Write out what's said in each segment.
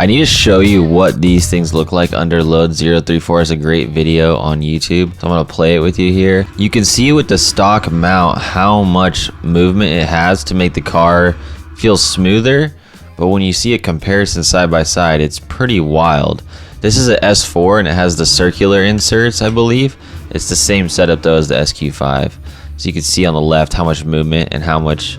I need to show you what these things look like under load. 034 is a great video on YouTube, so I'm gonna play it with you here. You can see with the stock mount how much movement it has to make the car feel smoother, but when you see a comparison side by side, it's pretty wild. This is a S4 and it has the circular inserts, I believe. It's the same setup though as the SQ5. So you can see on the left how much movement and how much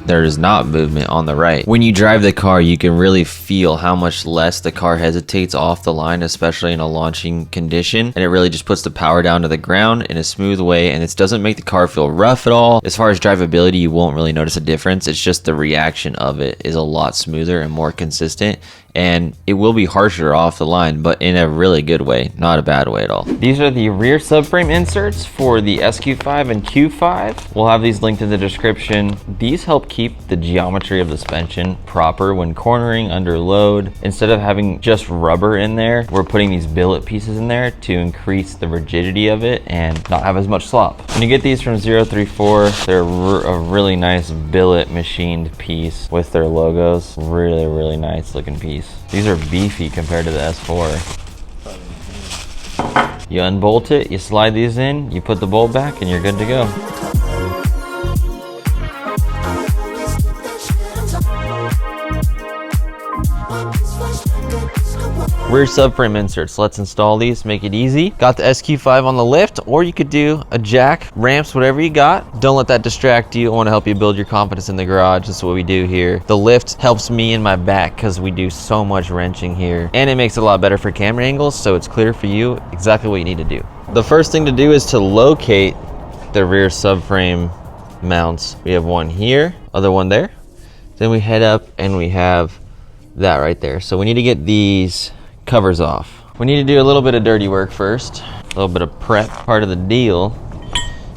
there is not movement on the right. When you drive the car, you can really feel how much less the car hesitates off the line, especially in a launching condition. And it really just puts the power down to the ground in a smooth way, and it doesn't make the car feel rough at all. As far as drivability, you won't really notice a difference. It's just the reaction of it is a lot smoother and more consistent. And it will be harsher off the line, but in a really good way, not a bad way at all. These are the rear subframe inserts for the SQ5 and Q5. We'll have these linked in the description. These help keep the geometry of the suspension proper when cornering under load. Instead of having just rubber in there, we're putting these billet pieces in there to increase the rigidity of it and not have as much slop. When you get these from 034, they're a really nice billet machined piece with their logos. Really nice looking piece. These are beefy compared to the S4. You unbolt it, you slide these in, you put the bolt back, and you're good to go. Rear subframe inserts. Let's install these, make it easy. Got the SQ5 on the lift, or you could do a jack, ramps, whatever you got. Don't let that distract you. I want to help you build your confidence in the garage. That's what we do here. The lift helps me in my back because we do so much wrenching here, and it makes it a lot better for camera angles, so it's clear for you exactly what you need to do. The first thing to do is to locate the rear subframe mounts. We have one here, other one there. Then we head up and we have that right there. So we need to get these covers off. We need to do a little bit of dirty work first, a little bit of prep. Part of the deal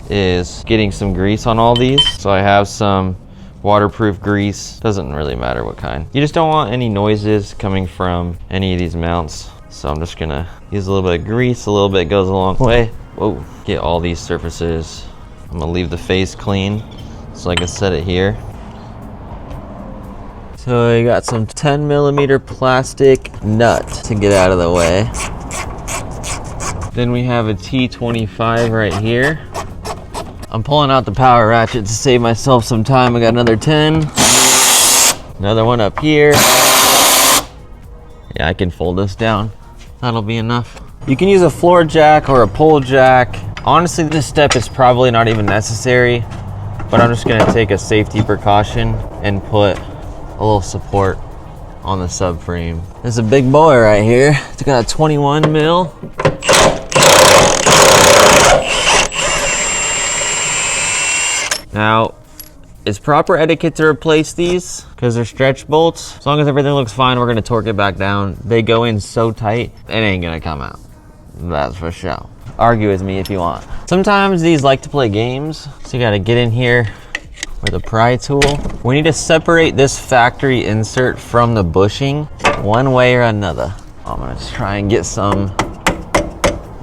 is getting some grease on all these. So I have some waterproof grease, doesn't really matter what kind. You just don't want any noises coming from any of these mounts. So I'm just gonna use a little bit of grease, a little bit goes a long way. Whoa, get all these surfaces. I'm gonna leave the face clean so I can set it here. So I got some 10mm plastic nut to get out of the way. Then we have a T25 right here. I'm pulling out the power ratchet to save myself some time. I got another 10. Another one up here. Yeah, I can fold this down. That'll be enough. You can use a floor jack or a pole jack. Honestly, this step is probably not even necessary, but I'm just gonna take a safety precaution and put a little support on the subframe. There's a big boy right here. It's got a 21 mil. Now, it's proper etiquette to replace these because they're stretch bolts. As long as everything looks fine, we're gonna torque it back down. They go in so tight, it ain't gonna come out. That's for sure. Argue with me if you want. Sometimes these like to play games, so you gotta get in here with a pry tool. We need to separate this factory insert from the bushing one way or another. I'm gonna just try and get some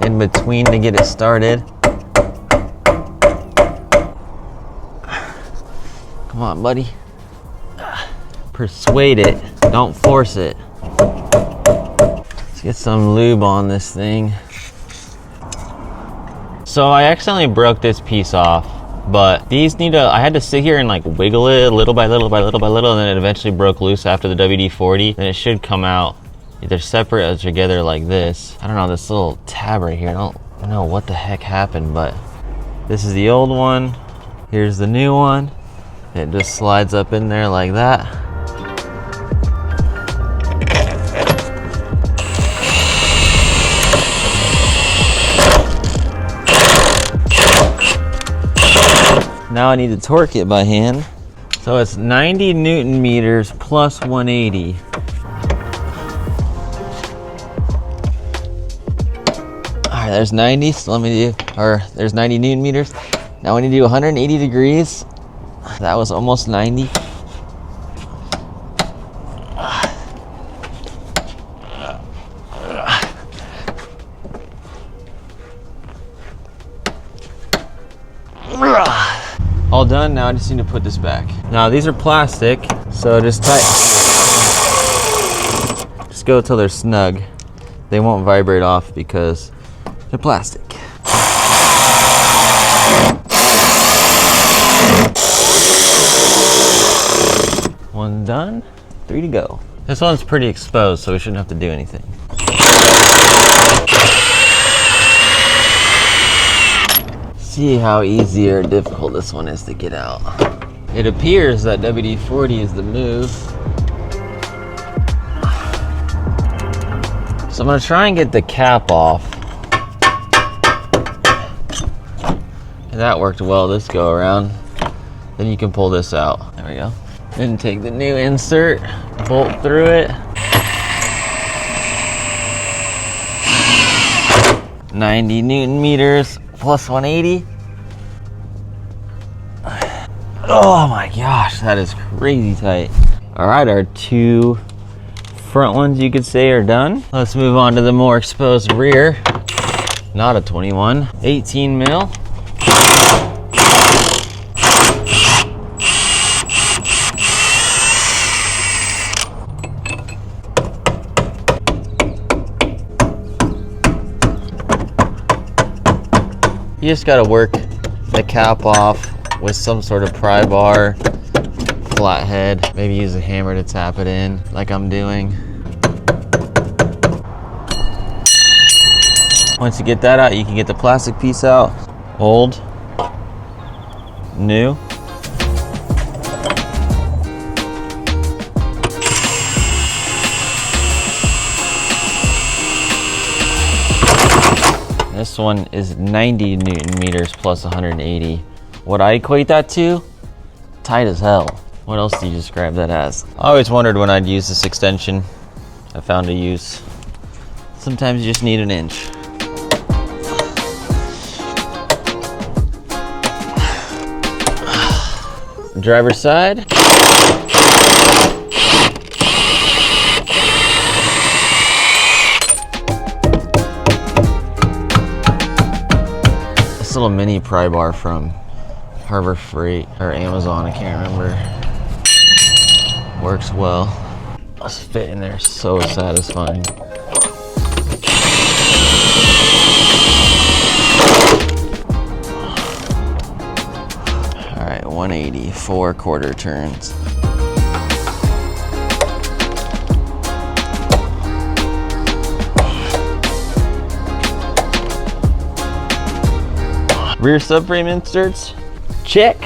in between to get it started. Come on, buddy. Persuade it, don't force it. Let's get some lube on this thing. So I accidentally broke this piece off, but these need to, I had to sit here and like wiggle it little by little, and then it eventually broke loose after the WD-40. And it should come out either separate or together like this. I don't know, this little tab right here, I don't know what the heck happened, but this is the old one. Here's the new one. It just slides up in there like that. Now I need to torque it by hand. So it's 90 Newton meters plus 180. All right, there's 90, so let me do, or there's 90 Newton meters. Now we need to do 180 degrees. That was almost 90. All done, now I just need to put this back. Now these are plastic, so just Just go till they're snug. They won't vibrate off because they're plastic. One done, 3 to go. This one's pretty exposed, so we shouldn't have to do anything. See how easy or difficult this one is to get out. It appears that WD-40 is the move. So I'm gonna try and get the cap off. And that worked well this go around. Then you can pull this out. There we go. Then take the new insert, bolt through it. 90 Newton meters plus 180. Oh my gosh, that is crazy tight. All right, our 2 front ones you could say are done. Let's move on to the more exposed rear. Not a 21, 18 mil. You just gotta work the cap off with some sort of pry bar, flathead. Maybe use a hammer to tap it in like I'm doing. Once you get that out, you can get the plastic piece out. Old, new. This one is 90 Newton meters plus 180. What I equate that to? Tight as hell. What else do you describe that as? I always wondered when I'd use this extension. I found a use. Sometimes you just need an inch. Driver's side. This little mini pry bar from Harbor Freight or Amazon, I can't remember. Works well. This fit in there, so satisfying. All right, 180, 4 quarter turns. Rear subframe inserts, check.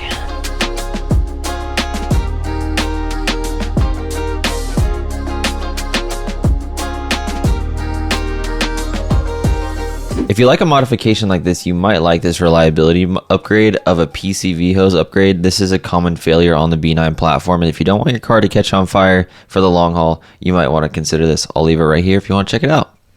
If you like a modification like this, you might like this reliability upgrade of a PCV hose upgrade. This is a common failure on the B9 platform, and if you don't want your car to catch on fire for the long haul, you might want to consider this. I'll leave it right here if you want to check it out.